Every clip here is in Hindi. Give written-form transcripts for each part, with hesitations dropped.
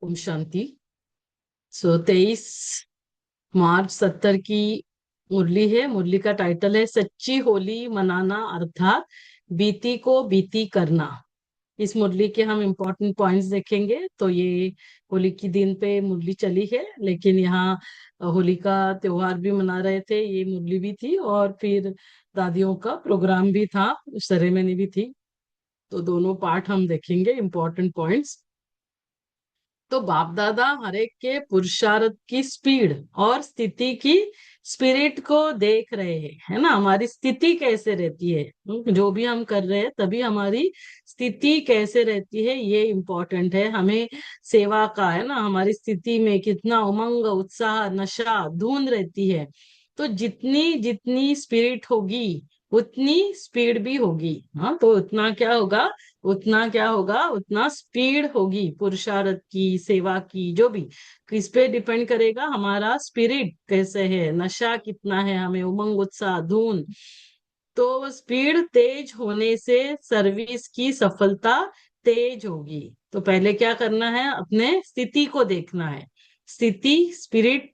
ओम शांति। 23 मार्च 70 की मुरली है। मुरली का टाइटल है सच्ची होली मनाना अर्थात बीती को बीती करना। इस मुरली के हम इम्पोर्टेंट पॉइंट्स देखेंगे। तो ये होली की दिन पे मुरली चली है, लेकिन यहाँ होली का त्योहार भी मना रहे थे, ये मुरली भी थी और फिर दादियों का प्रोग्राम भी था, सेरेमनी भी थी। तो दोनों पार्ट हम देखेंगे, इम्पोर्टेंट पॉइंट्स। तो बाप दादा हर एक के पुरुषार्थ की स्पीड और स्थिति की स्पिरिट को देख रहे हैं, है ना। हमारी स्थिति कैसे रहती है, जो भी हम कर रहे हैं तभी हमारी स्थिति कैसे रहती है, ये इम्पोर्टेंट है हमें। सेवा का है ना, हमारी स्थिति में कितना उमंग उत्साह नशा धुंध रहती है। तो जितनी जितनी स्पिरिट होगी उतनी स्पीड भी होगी। हाँ, तो उतना स्पीड होगी पुरुषार्थ की, सेवा की, जो भी। किस पे डिपेंड करेगा, हमारा स्पिरिट कैसे है, नशा कितना है, हमें उमंग उत्साह धून। तो स्पीड तेज होने से सर्विस की सफलता तेज होगी। तो पहले क्या करना है, अपने स्थिति को देखना है। स्थिति स्पिरिट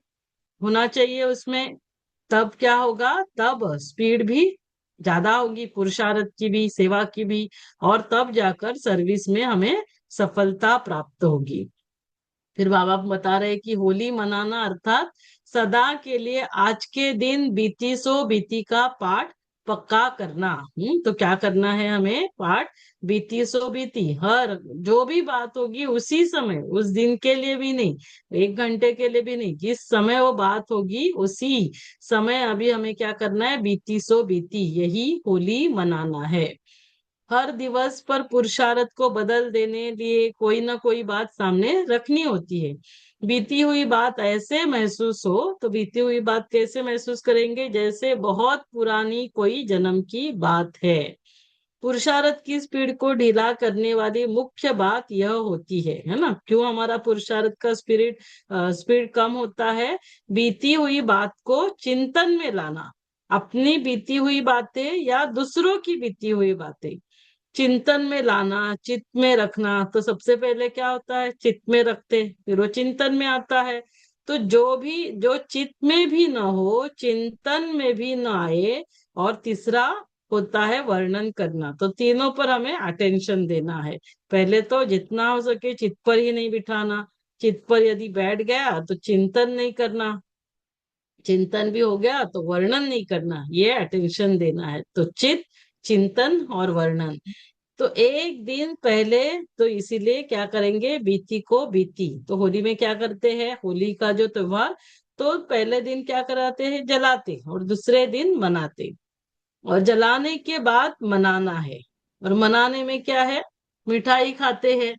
होना चाहिए उसमें। तब क्या होगा, तब स्पीड भी ज्यादा होगी, पुरुषार्थ की भी सेवा की भी। और तब जाकर सर्विस में हमें सफलता प्राप्त होगी। फिर बाबा बता रहे कि होली मनाना अर्थात सदा के लिए आज के दिन बीती सो बीती का पाठ पक्का करना। तो क्या करना है हमें, पाठ बीती सो बीती, हर जो भी बात होगी उसी समय, उस दिन के लिए भी नहीं, 1 घंटे के लिए भी नहीं, जिस समय वो बात होगी उसी समय अभी हमें क्या करना है, बीती सो बीती, यही होली मनाना है। हर दिवस पर पुरुषार्थ को बदल देने लिए कोई ना कोई बात सामने रखनी होती है। बीती हुई बात ऐसे महसूस हो, तो बीती हुई बात कैसे महसूस करेंगे, जैसे बहुत पुरानी कोई जन्म की बात है। पुरुषार्थ की स्पीड को ढीला करने वाली मुख्य बात यह होती है ना। क्यों हमारा पुरुषार्थ का स्पीड कम होता है, बीती हुई बात को चिंतन में लाना। अपनी बीती हुई बातें या दूसरों की बीती हुई बातें चिंतन में लाना, चित्त में रखना। तो सबसे पहले क्या होता है, चित्त में रखते, फिर वो चिंतन में आता है। तो जो चित्त में भी ना हो, चिंतन में भी ना आए, और तीसरा होता है वर्णन करना। तो तीनों पर हमें अटेंशन देना है। पहले तो जितना हो सके चित्त पर ही नहीं बिठाना। चित्त पर यदि बैठ गया तो चिंतन नहीं करना, चिंतन भी हो गया तो वर्णन नहीं करना, ये अटेंशन देना है। तो चित्त, चिंतन और वर्णन। तो एक दिन पहले, तो इसीलिए क्या करेंगे, बीती को बीती। तो होली में क्या करते हैं, होली का जो त्योहार, तो पहले दिन क्या कराते हैं, जलाते, और दूसरे दिन मनाते। और जलाने के बाद मनाना है। और मनाने में क्या है, मिठाई खाते हैं।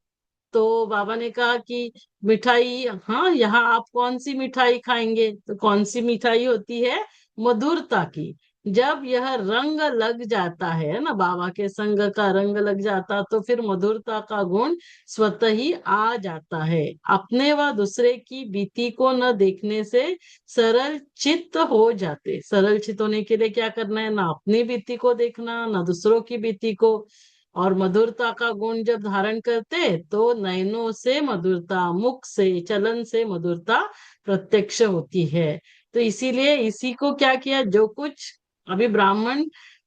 तो बाबा ने कहा कि मिठाई, हाँ, यहाँ आप कौन सी मिठाई खाएंगे, तो कौन सी मिठाई होती है, मधुरता की। जब यह रंग लग जाता है ना, बाबा के संग का रंग लग जाता, तो फिर मधुरता का गुण स्वतः ही आ जाता है। अपने व दूसरे की बीती को न देखने से सरल चित्त हो जाते। सरल चित्त होने के लिए क्या करना है, ना अपनी बीती को देखना, ना दूसरों की बीती को। और मधुरता का गुण जब धारण करते, तो नयनों से मधुरता, मुख से, चलन से मधुरता प्रत्यक्ष होती है। तो इसीलिए इसी को क्या किया, जो कुछ अभी ब्राह्मण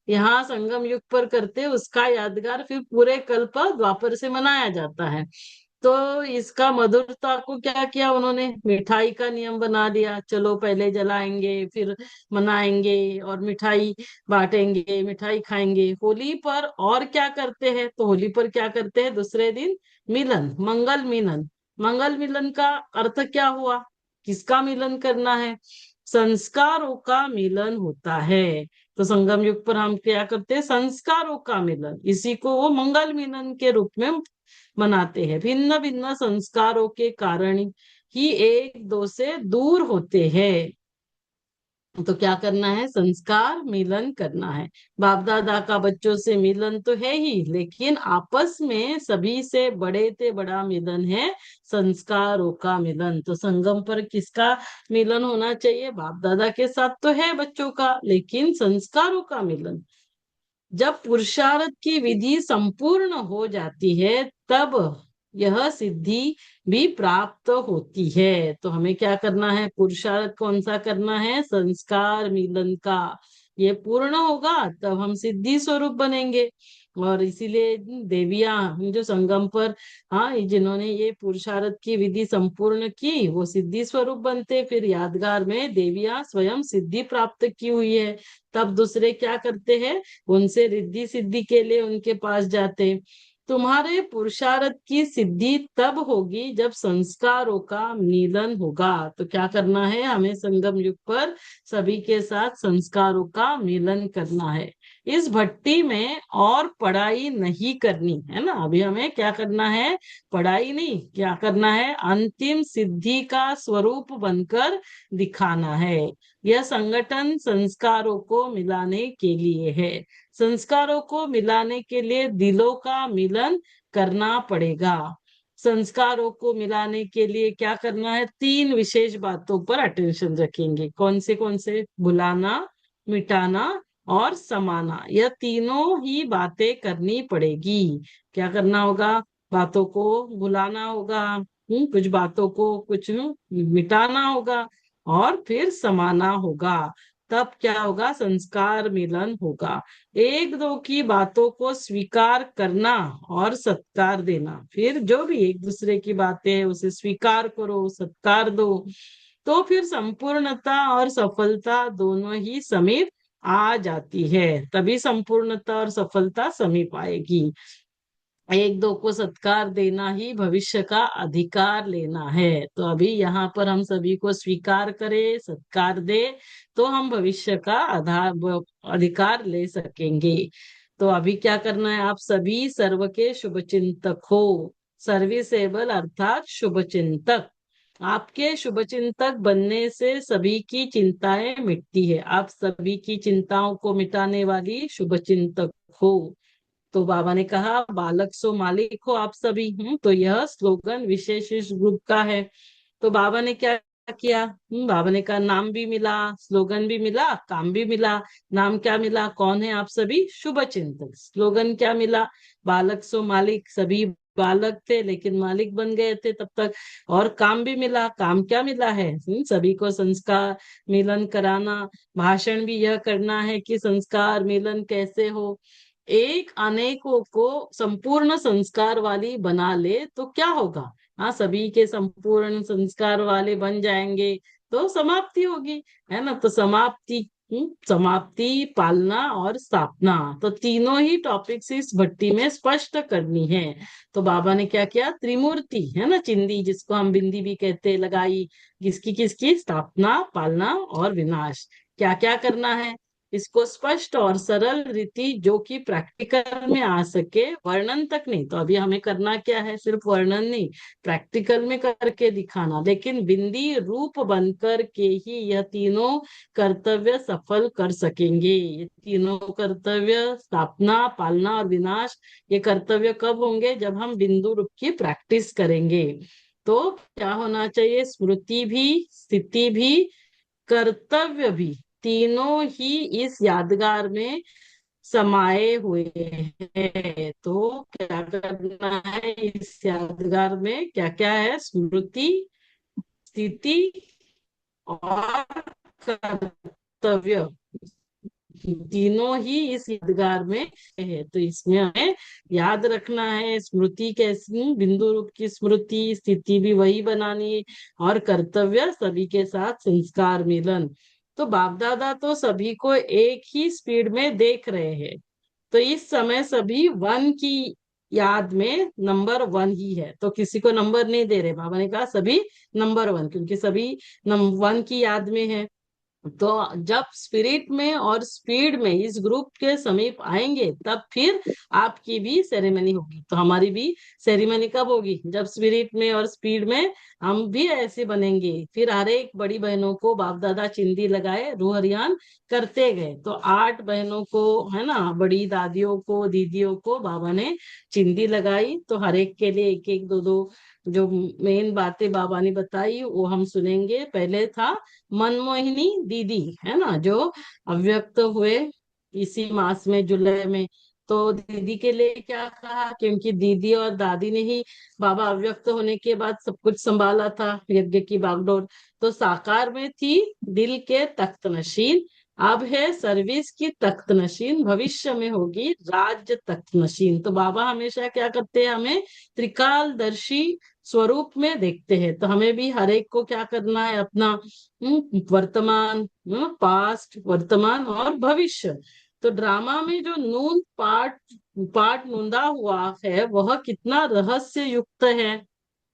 यहाँ संगम युग पर करते, उसका यादगार फिर पूरे कल्प द्वापर से मनाया जाता है। तो इसका मधुरता को क्या किया उन्होंने, मिठाई का नियम बना दिया। चलो पहले जलाएंगे, फिर मनाएंगे, और मिठाई बांटेंगे, मिठाई खाएंगे। होली पर और क्या करते हैं, तो होली पर क्या करते हैं, दूसरे दिन मिलन, मंगल मिलन। मंगल मिलन का अर्थ क्या हुआ, किसका मिलन करना है, संस्कारों का मिलन होता है। तो संगम युग पर हम क्या करते हैं, संस्कारों का मिलन, इसी को वो मंगल मिलन के रूप में मनाते हैं। भिन्न भिन्न संस्कारों के कारण ही एक दो से दूर होते हैं। तो क्या करना है, संस्कार मिलन करना है। बाप दादा का बच्चों से मिलन तो है ही, लेकिन आपस में सभी से बड़े से बड़ा मिलन है संस्कारों का मिलन। तो संगम पर किसका मिलन होना चाहिए, बाप दादा के साथ तो है बच्चों का, लेकिन संस्कारों का मिलन। जब पुरुषार्थ की विधि संपूर्ण हो जाती है, तब यह सिद्धि भी प्राप्त होती है। तो हमें क्या करना है, पुरुषार्थ कौन सा करना है, संस्कार मिलन का। ये पूर्ण होगा तब हम सिद्धि स्वरूप बनेंगे। और इसीलिए देवियां जो संगम पर, हाँ, जिन्होंने ये पुरुषार्थ की विधि संपूर्ण की वो सिद्धि स्वरूप बनते। फिर यादगार में देवियां स्वयं सिद्धि प्राप्त की हुई है, तब दूसरे क्या करते हैं, उनसे रिद्धि सिद्धि के लिए उनके पास जाते। तुम्हारे पुरुषार्थ की सिद्धि तब होगी जब संस्कारों का मिलन होगा। तो क्या करना है, हमें संगम युग पर सभी के साथ संस्कारों का मिलन करना है। इस भट्टी में और पढ़ाई नहीं करनी है ना। अभी हमें क्या करना है, पढ़ाई नहीं, क्या करना है, अंतिम सिद्धि का स्वरूप बनकर दिखाना है। यह संगठन संस्कारों को मिलाने के लिए है। संस्कारों को मिलाने के लिए दिलों का मिलन करना पड़ेगा। संस्कारों को मिलाने के लिए क्या करना है, तीन विशेष बातों पर अटेंशन रखेंगे। कौन से, बुलाना, मिटाना और समाना। यह तीनों ही बातें करनी पड़ेगी। क्या करना होगा, बातों को भुलाना होगा, कुछ बातों को कुछ मिटाना होगा और फिर समाना होगा। तब क्या होगा, संस्कार मिलन होगा। एक दो की बातों को स्वीकार करना और सत्कार देना। फिर जो भी एक दूसरे की बातें है उसे स्वीकार करो, सत्कार दो, तो फिर संपूर्णता और सफलता दोनों ही समीप आ जाती है। तभी संपूर्णता और सफलता समीप आएगी। एक दो को सत्कार देना ही भविष्य का अधिकार लेना है। तो अभी यहाँ पर हम सभी को स्वीकार करें, सत्कार दे, तो हम भविष्य का अधिकार ले सकेंगे। तो अभी क्या करना है, आप सभी सर्व के शुभ चिंतक हो। सर्विसेबल अर्थात शुभ चिंतक। आपके शुभ चिंतक बनने से सभी की चिंताएं मिटती है। आप सभी की चिंताओं को मिटाने वाली शुभ चिंतक हो। तो बाबा ने कहा, बालक सो मालिक हो आप सभी। तो यह स्लोगन विशेष इस ग्रुप का है। तो बाबा ने क्या किया, बाबा ने कहा नाम भी मिला, स्लोगन भी मिला, काम भी मिला। नाम क्या मिला, कौन है आप सभी, शुभ चिंतक। स्लोगन क्या मिला, बालक सो मालिक, सभी बालक थे लेकिन मालिक बन गए थे तब तक। और काम भी मिला, काम क्या मिला है, सभी को संस्कार मिलन कराना। भाषण भी यह करना है कि संस्कार मिलन कैसे हो। एक अनेकों को संपूर्ण संस्कार वाली बना ले तो क्या होगा, हाँ, सभी के संपूर्ण संस्कार वाले बन जाएंगे तो समाप्ति होगी, है ना। तो समाप्ति, समाप्ति, पालना और स्थापना, तो तीनों ही टॉपिक्स इस भट्टी में स्पष्ट करनी है। तो बाबा ने क्या किया, त्रिमूर्ति है ना, चिंदी जिसको हम बिंदी भी कहते, लगाई। किसकी किसकी, स्थापना, पालना और विनाश। क्या क्या करना है, इसको स्पष्ट और सरल रीति जो कि प्रैक्टिकल में आ सके, वर्णन तक नहीं। तो अभी हमें करना क्या है, सिर्फ वर्णन नहीं, प्रैक्टिकल में करके दिखाना। लेकिन बिंदी रूप बनकर के ही यह तीनों कर्तव्य सफल कर सकेंगे। ये तीनों कर्तव्य, स्थापना, पालना और विनाश, ये कर्तव्य कब होंगे, जब हम बिंदु रूप की प्रैक्टिस करेंगे। तो क्या होना चाहिए, स्मृति भी, स्थिति भी, कर्तव्य भी, तीनों ही इस यादगार में समाये हुए हैं। तो क्या करना है, इस यादगार में क्या क्या है, स्मृति, स्थिति और कर्तव्य, तीनों ही इस यादगार में है। तो इसमें हमें याद रखना है, स्मृति कैसी, बिंदु रूप की स्मृति, स्थिति भी वही बनानी है और कर्तव्य सभी के साथ संस्कार मिलन। तो बाप दादा तो सभी को एक ही स्पीड में देख रहे हैं। तो इस समय सभी वन की याद में नंबर वन ही है, तो किसी को नंबर नहीं दे रहे। बाबा ने कहा सभी नंबर वन, क्योंकि सभी नंबर वन की याद में है। तो जब स्पिरिट में और स्पीड में इस ग्रुप के समीप आएंगे तब फिर आपकी भी सेरेमनी होगी। तो हमारी भी सेरेमनी कब होगी, जब स्पिरिट में और स्पीड में हम भी ऐसे बनेंगे। फिर हर एक बड़ी बहनों को बाप दादा चिंदी लगाए रूह हरियान करते गए। तो 8 बहनों को, है ना, बड़ी दादियों को, दीदियों को बाबा ने चिंदी लगाई। तो हर एक के लिए एक एक दो दो जो मेन बातें बाबा ने बताई वो हम सुनेंगे। पहले था मनमोहिनी दीदी, है ना, जो अव्यक्त हुए इसी मास में, जुलाई में। तो दीदी के लिए क्या कहा, क्योंकि दीदी और दादी ने ही बाबा अव्यक्त होने के बाद सब कुछ संभाला था, यज्ञ की बागडोर। तो साकार में थी दिल के तख्त नशीन, अब है सर्विस की तख्त नशीन, भविष्य में होगी राज्य तख्त नशीन। तो बाबा हमेशा क्या करते हैं, हमें त्रिकालदर्शी स्वरूप में देखते हैं। तो हमें भी हर एक को क्या करना है, अपना वर्तमान, पास्ट, वर्तमान और भविष्य। तो ड्रामा में जो नून पाठ पाठ नूंदा हुआ है वह कितना रहस्य युक्त है।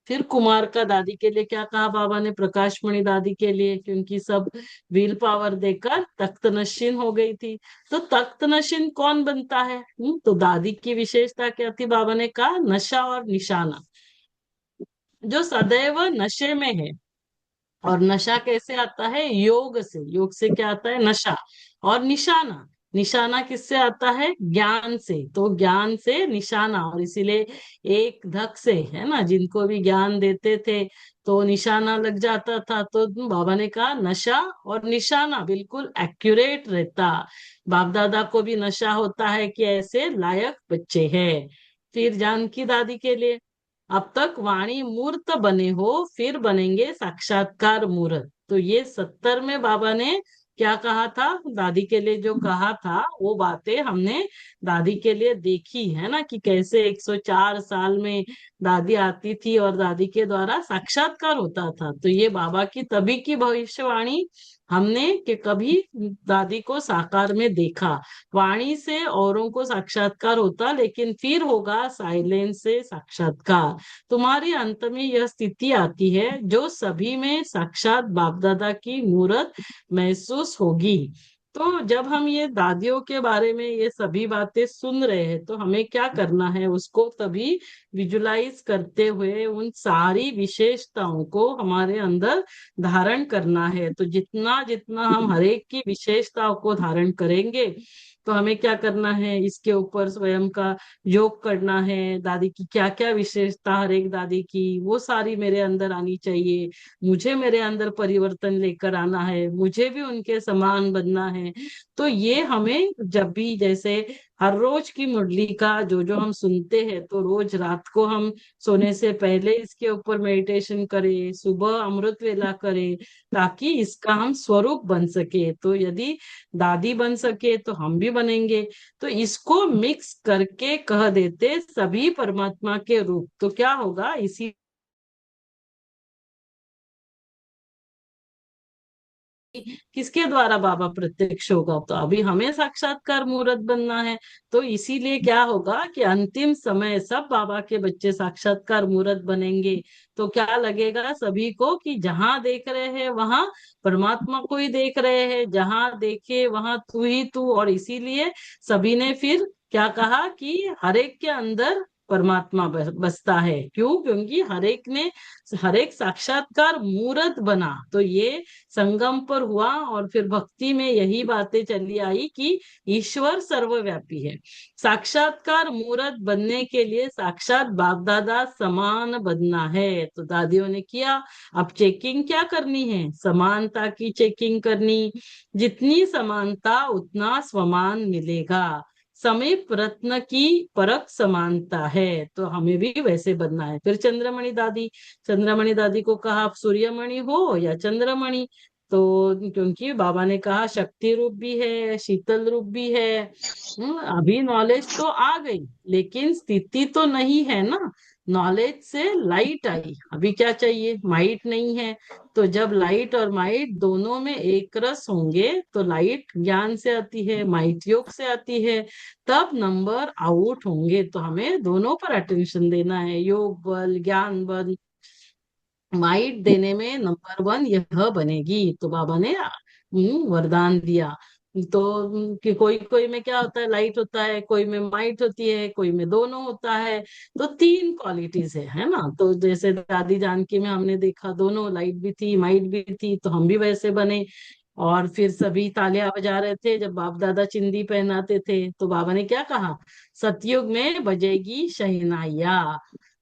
फिर कुमार का दादी के लिए क्या कहा बाबा ने, प्रकाशमणि दादी के लिए, क्योंकि सब व्हील पावर देकर तख्त नशीन हो गई थी। तो तख्त नशीन कौन बनता है? तो दादी की विशेषता क्या थी, बाबा ने कहा नशा और निशाना, जो सदैव नशे में है। और नशा कैसे आता है, योग से। योग से क्या आता है, नशा। और निशाना, निशाना किससे आता है, ज्ञान से। तो ज्ञान से निशाना, और इसीलिए एक धक से, है ना, जिनको भी ज्ञान देते थे तो निशाना लग जाता था। तो बाबा ने कहा नशा और निशाना बिल्कुल एक्यूरेट रहता। बाप दादा को भी नशा होता है कि ऐसे लायक बच्चे हैं। फिर जानकी दादी के लिए, अब तक वाणी मूर्त बने हो, फिर बनेंगे साक्षात्कार मूर्त। तो ये 70 में बाबा ने क्या कहा था, दादी के लिए जो कहा था वो बातें हमने दादी के लिए देखी है ना, कि कैसे 104 साल में दादी आती थी और दादी के द्वारा साक्षात्कार होता था। तो ये बाबा की तभी की भविष्यवाणी हमने, कि कभी दादी को साकार में देखा। वाणी से औरों को साक्षात्कार होता, लेकिन फिर होगा साइलेंस से साक्षात्कार। तुम्हारी अंत में यह स्थिति आती है जो सभी में साक्षात बाप दादा की मूरत महसूस होगी। तो जब हम ये दादियों के बारे में ये सभी बातें सुन रहे हैं तो हमें क्या करना है, उसको तभी विजुलाइज करते हुए उन सारी विशेषताओं को हमारे अंदर धारण करना है। तो जितना जितना हम हरेक की विशेषताओं को धारण करेंगे, तो हमें क्या करना है, इसके ऊपर स्वयं का योग करना है। दादी की क्या क्या विशेषता, हर एक दादी की वो सारी मेरे अंदर आनी चाहिए। मुझे मेरे अंदर परिवर्तन लेकर आना है, मुझे भी उनके समान बनना है। तो ये हमें जब भी, जैसे हर रोज की मुरली का जो जो हम सुनते हैं, तो रोज रात को हम सोने से पहले इसके ऊपर मेडिटेशन करें, सुबह अमृत वेला करें, ताकि इसका हम स्वरूप बन सके। तो यदि दादी बन सके तो हम भी बनेंगे। तो इसको मिक्स करके कह देते सभी परमात्मा के रूप, तो क्या होगा, इसी किसके द्वारा बाबा प्रत्यक्ष होगा। तो अभी हमें साक्षात्कार मूर्त बनना है। तो इसीलिए क्या होगा कि अंतिम समय सब बाबा के बच्चे साक्षात्कार मूर्त बनेंगे। तो क्या लगेगा सभी को कि जहां देख रहे हैं वहां परमात्मा को ही देख रहे हैं, जहां देखे वहां तू ही तू। और इसीलिए सभी ने फिर क्या कहा कि हर एक के अंदर परमात्मा बसता है। क्यों? क्योंकि हर एक साक्षात्कार मूर्त बना। तो ये संगम पर हुआ, और फिर भक्ति में यही बातें चली आई कि ईश्वर सर्वव्यापी है। साक्षात्कार मूर्त बनने के लिए साक्षात बाप दादा समान बनना है। तो दादियों ने किया। अब चेकिंग क्या करनी है, समानता की चेकिंग करनी। जितनी समानता उतना स्वमान मिलेगा। समीप रत्न की परख समानता है, तो हमें भी वैसे बनना है। फिर चंद्रमणि दादी को कहा आप सूर्यमणि हो या चंद्रमणि। तो क्योंकि बाबा ने कहा शक्ति रूप भी है, शीतल रूप भी है। अभी नॉलेज तो आ गई, लेकिन स्थिति तो नहीं है ना। नॉलेज से लाइट आई, अभी क्या चाहिए, माइट नहीं है। तो जब लाइट और माइट दोनों में एक रस होंगे, तो लाइट ज्ञान से आती है, माइट योग से आती है, तब नंबर आउट होंगे। तो हमें दोनों पर अटेंशन देना है, योग बल, ज्ञान बल। माइट देने में नंबर वन यह बनेगी। तो बाबा ने वरदान दिया। तो कि कोई कोई में क्या होता है, लाइट होता है, कोई में माइट होती है, कोई में दोनों होता है। तो तीन क्वालिटीज है ना। तो जैसे दादी जानकी में हमने देखा दोनों, लाइट भी थी माइट भी थी, तो हम भी वैसे बने। और फिर सभी तालियां बजा रहे थे जब बाप दादा चिंदी पहनाते थे। तो बाबा ने क्या कहा, सतयुग में बजेगी शहनाइया।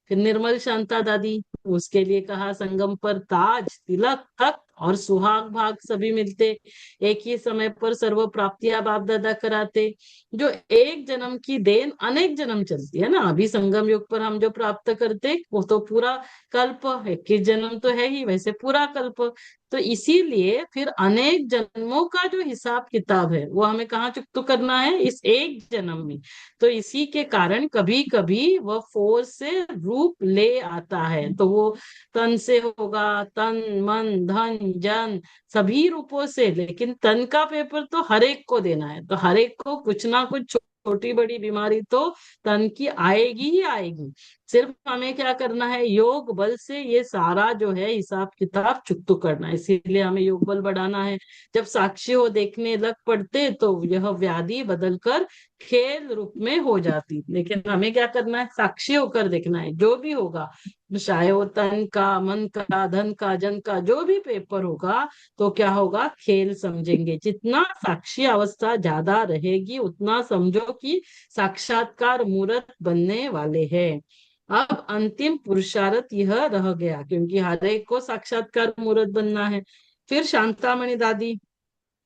फिर निर्मल शांता दादी, उसके लिए कहा संगम पर ताज तिलक तख्त और सुहाग भाग सभी मिलते, एक ही समय पर सर्व प्राप्तियां बाप दादा कराते। जो एक जन्म की देन अनेक जन्म चलती है ना, अभी संगम युग पर हम जो प्राप्त करते वो तो पूरा कल्प, 21 जन्म तो है ही, वैसे पूरा कल्प। तो इसीलिए फिर अनेक जन्मों का जो हिसाब किताब है वो हमें कहाँ चुकता करना है, इस एक जन्म में। तो इसी के कारण कभी कभी वह फोर्स से रूप ले आता है, तो वो तन से होगा, तन मन धन जन सभी रूपों से, लेकिन तन का पेपर तो हर एक को देना है, तो हर एक को कुछ ना कुछ छोटी बड़ी बीमारी तो तन की आएगी ही आएगी। सिर्फ हमें क्या करना है, योग बल से ये सारा जो है हिसाब किताब चुकता करना है, इसीलिए हमें योग बल बढ़ाना है। जब साक्षी हो देखने लग पड़ते तो यह व्याधि बदलकर खेल रूप में हो जाती, लेकिन हमें क्या करना है, साक्षी होकर देखना है, जो भी होगा, चाहे वो तन का मन का धन का जन का जो भी पेपर होगा, तो क्या होगा, खेल समझेंगे। जितना साक्षी अवस्था ज्यादा रहेगी उतना समझो कि साक्षात्कार मूर्त बनने वाले हैं। अब अंतिम पुरुषार्थ यह रह गया, क्योंकि हर एक को साक्षात्कार मूर्त बनना है। फिर शांतामणि दादी,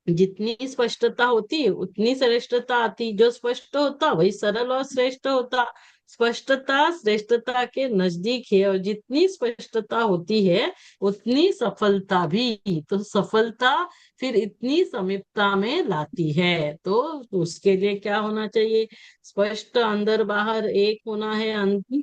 जितनी स्पष्टता होती उतनी श्रेष्ठता आती, जो स्पष्ट होता वही सरल और श्रेष्ठ होता। स्पष्टता श्रेष्ठता के नजदीक है, और जितनी स्पष्टता होती है उतनी सफलता भी, तो सफलता फिर इतनी समीपता में लाती है। तो उसके लिए क्या होना चाहिए, स्पष्ट अंदर बाहर एक होना है,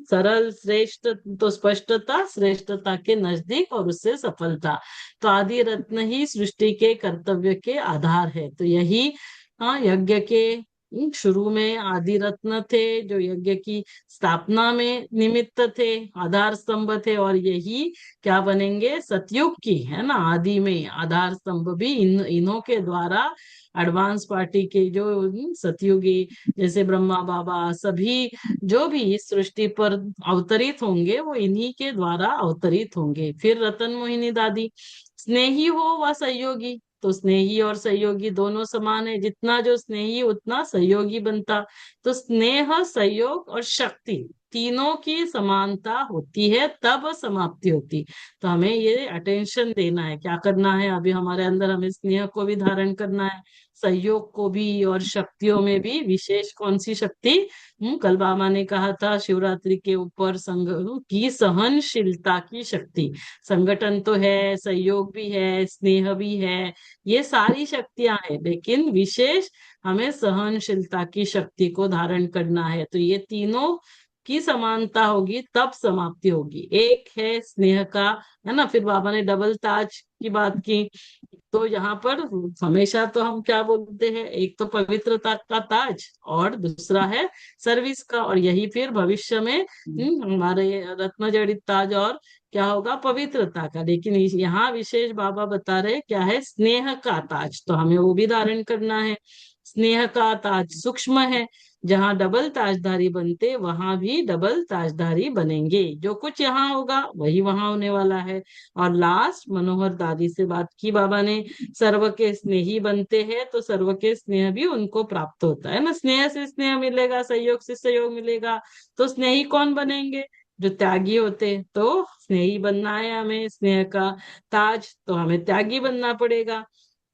सरल श्रेष्ठ, तो स्पष्टता श्रेष्ठता के नजदीक और उससे सफलता। तो आदि रत्न ही सृष्टि के कर्तव्य के आधार है, तो यही, हाँ, यज्ञ के शुरू में आदि रत्न थे, जो यज्ञ की स्थापना में निमित्त थे, आधार स्तंभ थे, और यही क्या बनेंगे, सतयुग की है ना, आदि में आधार स्तंभ भी इन्हों के द्वारा, एडवांस पार्टी के जो सतयुगी, जैसे ब्रह्मा बाबा सभी जो भी इस सृष्टि पर अवतरित होंगे वो इन्हीं के द्वारा अवतरित होंगे। फिर रतन मोहिनी दादी, स्नेही हो व सहयोगी, तो स्नेही और सहयोगी दोनों समान है, जितना जो स्नेही उतना सहयोगी बनता। तो स्नेह सहयोग और शक्ति तीनों की समानता होती है तब समाप्ति होती। तो हमें ये अटेंशन देना है, क्या करना है, अभी हमारे अंदर हमें स्नेह को भी धारण करना है, सहयोग को भी, और शक्तियों में भी विशेष कौन सी शक्ति, कल बाबा ने कहा था शिवरात्रि के ऊपर, संग की सहनशीलता की शक्ति। संगठन तो है, सहयोग भी है, स्नेह भी है, ये सारी शक्तियां हैं, लेकिन विशेष हमें सहनशीलता की शक्ति को धारण करना है। तो ये तीनों की समानता होगी तब समाप्ति होगी। एक है स्नेह का, है ना, फिर बाबा ने डबल ताज की बात की। तो यहाँ पर हमेशा तो हम क्या बोलते हैं, एक तो पवित्रता का ताज और दूसरा है सर्विस का, और यही फिर भविष्य में हमारे रत्न जड़ित ताज और क्या होगा, पवित्रता का। लेकिन यहाँ विशेष बाबा बता रहे क्या है, स्नेह का ताज, तो हमें वो भी धारण करना है। स्नेह का ताज सूक्ष्म है, जहाँ डबल ताजधारी बनते वहां भी डबल ताजधारी बनेंगे, जो कुछ यहाँ होगा वही वहां होने वाला है। और लास्ट मनोहर दादी से बात की बाबा ने, सर्व के स्नेही बनते हैं तो सर्व के स्नेह भी उनको प्राप्त होता है ना, स्नेह से स्नेह मिलेगा, सहयोग से सहयोग मिलेगा। तो स्नेही कौन बनेंगे, जो त्यागी होते, तो स्नेही बनना है हमें, स्नेह का ताज, तो हमें त्यागी बनना पड़ेगा।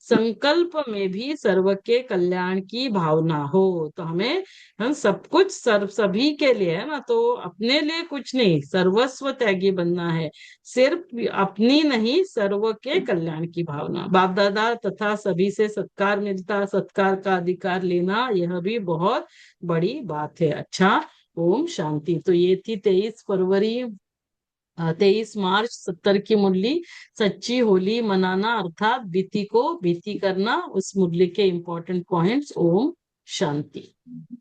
संकल्प में भी सर्व के कल्याण की भावना हो, तो हमें, हम सब कुछ सर्व सभी के लिए है ना, तो अपने लिए कुछ नहीं, सर्वस्व त्यागी बनना है, सिर्फ अपनी नहीं, सर्व के कल्याण की भावना। बाप दादा तथा सभी से सत्कार मिलता, सत्कार का अधिकार लेना, यह भी बहुत बड़ी बात है। अच्छा, ओम शांति। तो ये थी 23 फरवरी, 23 मार्च 70 की मुरली, सच्ची होली मनाना अर्थात बीती को बीती करना, उस मुरली के इम्पोर्टेंट पॉइंट्स। ओम शांति।